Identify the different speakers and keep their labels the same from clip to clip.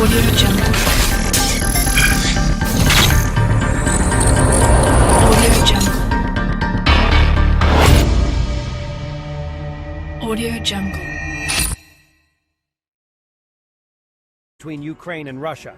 Speaker 1: Audio Jungle. Audio Jungle. Audio Jungle.
Speaker 2: Between Ukraine and Russia.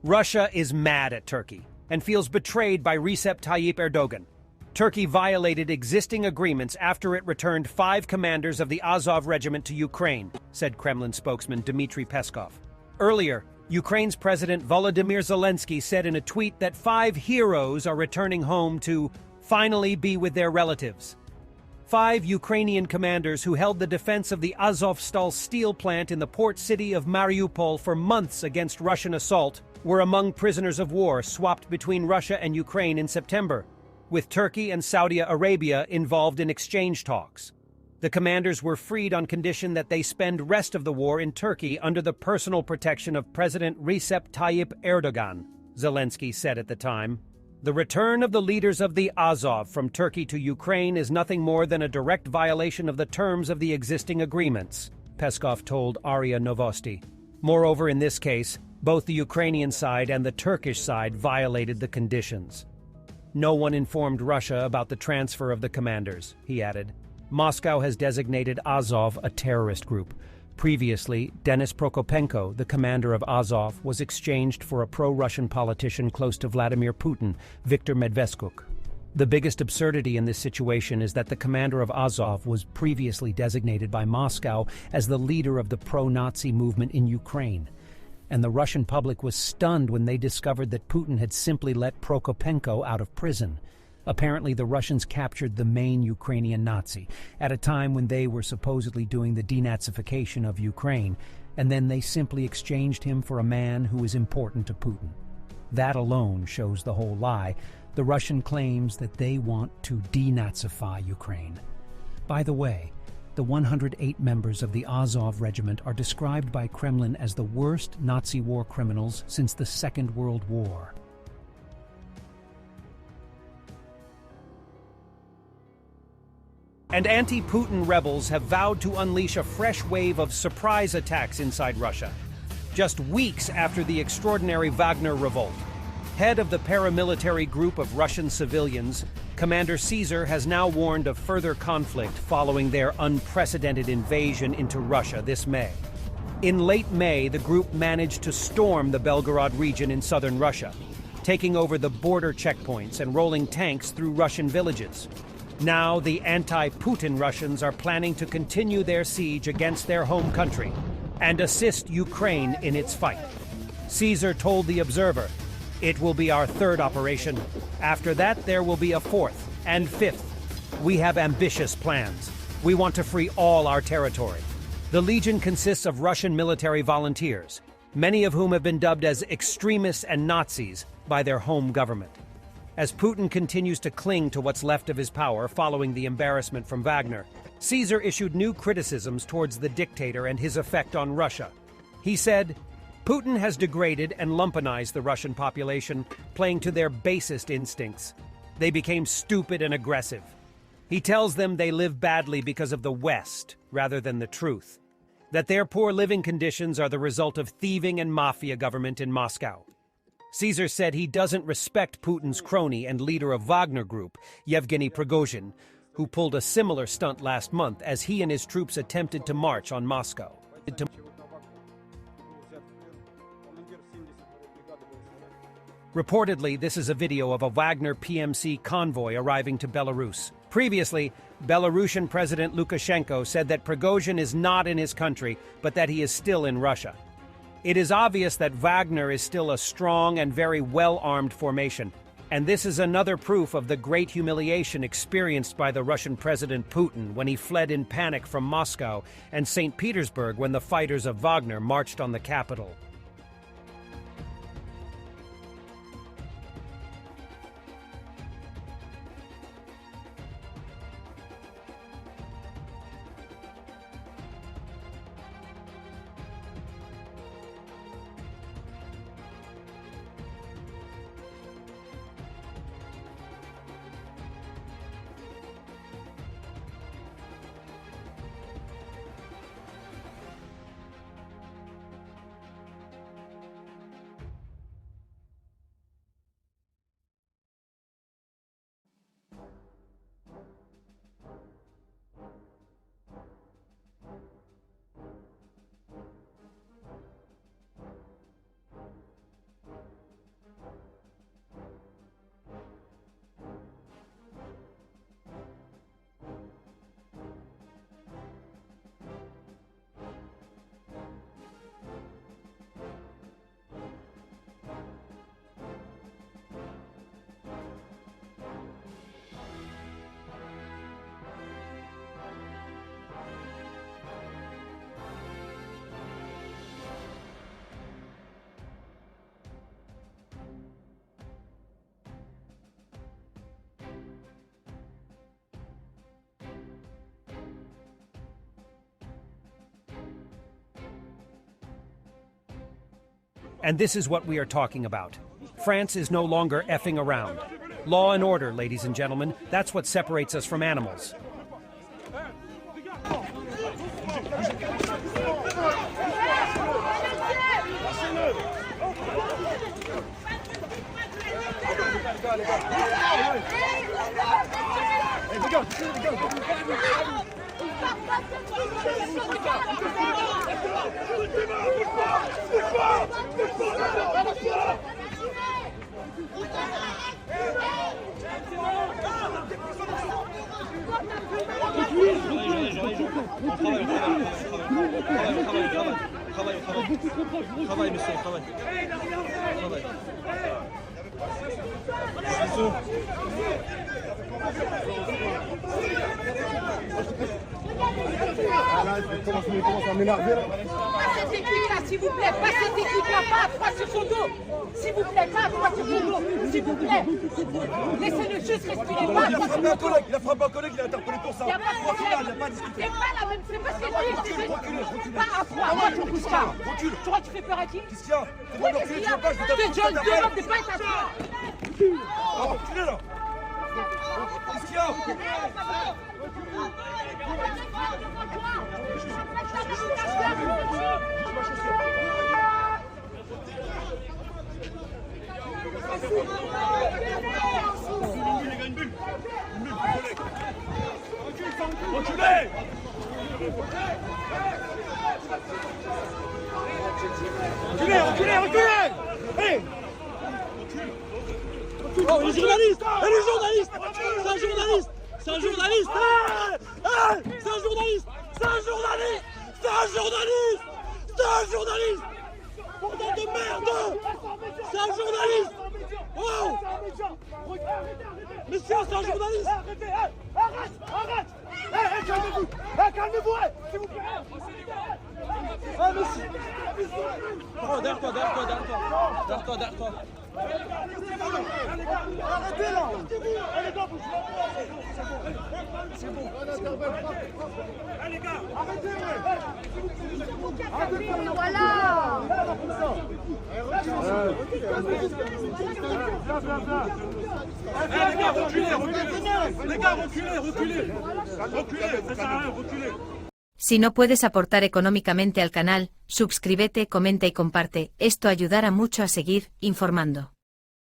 Speaker 2: Russia is mad at Turkey and feels betrayed by Recep Tayyip Erdogan. Turkey violated existing agreements after it returned 5 commanders of the Azov regiment to Ukraine, said Kremlin spokesman Dmitry Peskov. Earlier, Ukraine's President Volodymyr Zelensky said in a tweet that 5 heroes are returning home to finally be with their relatives. 5 Ukrainian commanders who held the defense of the Azovstal steel plant in the port city of Mariupol for months against Russian assault were among prisoners of war swapped between Russia and Ukraine in September, with Turkey and Saudi Arabia involved in exchange talks. The commanders were freed on condition that they spend rest of the war in Turkey under the personal protection of President Recep Tayyip Erdogan, Zelensky said at the time. The return of the leaders of the Azov from Turkey to Ukraine is nothing more than a direct violation of the terms of the existing agreements, Peskov told Aria Novosti. Moreover, in this case, both the Ukrainian side and the Turkish side violated the conditions. No one informed Russia about the transfer of the commanders, he added. Moscow has designated Azov a terrorist group. Previously, Denis Prokopenko, the commander of Azov, was exchanged for a pro-Russian politician close to Vladimir Putin, Viktor Medvedchuk. The biggest absurdity in this situation is that the commander of Azov was previously designated by Moscow as the leader of the pro-Nazi movement in Ukraine. And the Russian public was stunned when they discovered that Putin had simply let Prokopenko out of prison. Apparently, the Russians captured the main Ukrainian Nazi at a time when they were supposedly doing the denazification of Ukraine, and then they simply exchanged him for a man who is important to Putin. That alone shows the whole lie. The Russian claims that they want to denazify Ukraine. By the way, the 108 members of the Azov regiment are described by Kremlin as the worst Nazi war criminals since the Second World War. And anti-Putin rebels have vowed to unleash a fresh wave of surprise attacks inside Russia, just weeks after the extraordinary Wagner revolt. Head of the paramilitary group of Russian civilians, Commander Caesar has now warned of further conflict following their unprecedented invasion into Russia this May. In late May, the group managed to storm the Belgorod region in southern Russia, taking over the border checkpoints and rolling tanks through Russian villages. Now, the anti-Putin Russians are planning to continue their siege against their home country and assist Ukraine in its fight. Caesar told The Observer, "It will be our 3rd operation. After that, there will be a 4th and 5th. We have ambitious plans. We want to free all our territory." The Legion consists of Russian military volunteers, many of whom have been dubbed as extremists and Nazis by their home government. As Putin continues to cling to what's left of his power following the embarrassment from Wagner, Caesar issued new criticisms towards the dictator and his effect on Russia. He said, "Putin has degraded and lumpenized the Russian population, playing to their basest instincts. They became stupid and aggressive. He tells them they live badly because of the West, rather than the truth. That their poor living conditions are the result of thieving and mafia government in Moscow." Caesar said he doesn't respect Putin's crony and leader of Wagner Group, Yevgeny Pregozin, who pulled a similar stunt last month as he and his troops attempted to march on Moscow. Reportedly, this is a video of a Wagner PMC convoy arriving to Belarus. Previously, Belarusian President Lukashenko said that Prigozhin is not in his country, but that he is still in Russia. It is obvious that Wagner is still a strong and very well-armed formation, and this is another proof of the great humiliation experienced by the Russian President Putin when he fled in panic from Moscow, and St. Petersburg when the fighters of Wagner marched on the capital. And this is what we are talking about. France is no longer effing around. Law and order, ladies and gentlemen, that's what separates us from animals.
Speaker 3: Travaille, monsieur, travaille.
Speaker 4: Commence à m'énerver là. Pas cette équipe-là, s'il vous plaît. Pas cette équipe-là, pas à 3 sur son dos. S'il vous plaît, pas à 3 sur son dos. S'il vous plaît. Laissez-le juste respirer.
Speaker 3: Il a frappé un collègue, il a interpellé pour ça.
Speaker 4: Il n'y a pas de problème. Il n'y a pas discuté. C'est pas la même, c'est pas ce que je dis. Pas à 3. Moi, je ne bouge pas. Tu crois que tu fais peur à qui?
Speaker 3: Qu'est-ce qu'il y a?
Speaker 4: Oui, qu'est-ce qu'il y a? Je te demande de pas être à 3.
Speaker 3: Reculez là. Qu'est-ce qu'il y a? Reculez! Reculez! Hey! Oh, les journalistes! C'est un journaliste! C'est un journaliste! Bordel de merde! C'est un journaliste! Oh! Monsieur, c'est un journaliste! Arrête! Calmez-vous! S'il vous plaît! Ah, monsieur! Oh, derrière toi! Arrêtez là! Allez, gars, c'est bon! Allez, gars! Arrêtez!
Speaker 4: Voilà!
Speaker 3: Les gars, reculez! Ça sert à rien, reculez!
Speaker 5: Si no puedes aportar económicamente al canal, suscríbete, comenta y comparte, esto ayudará mucho a seguir informando.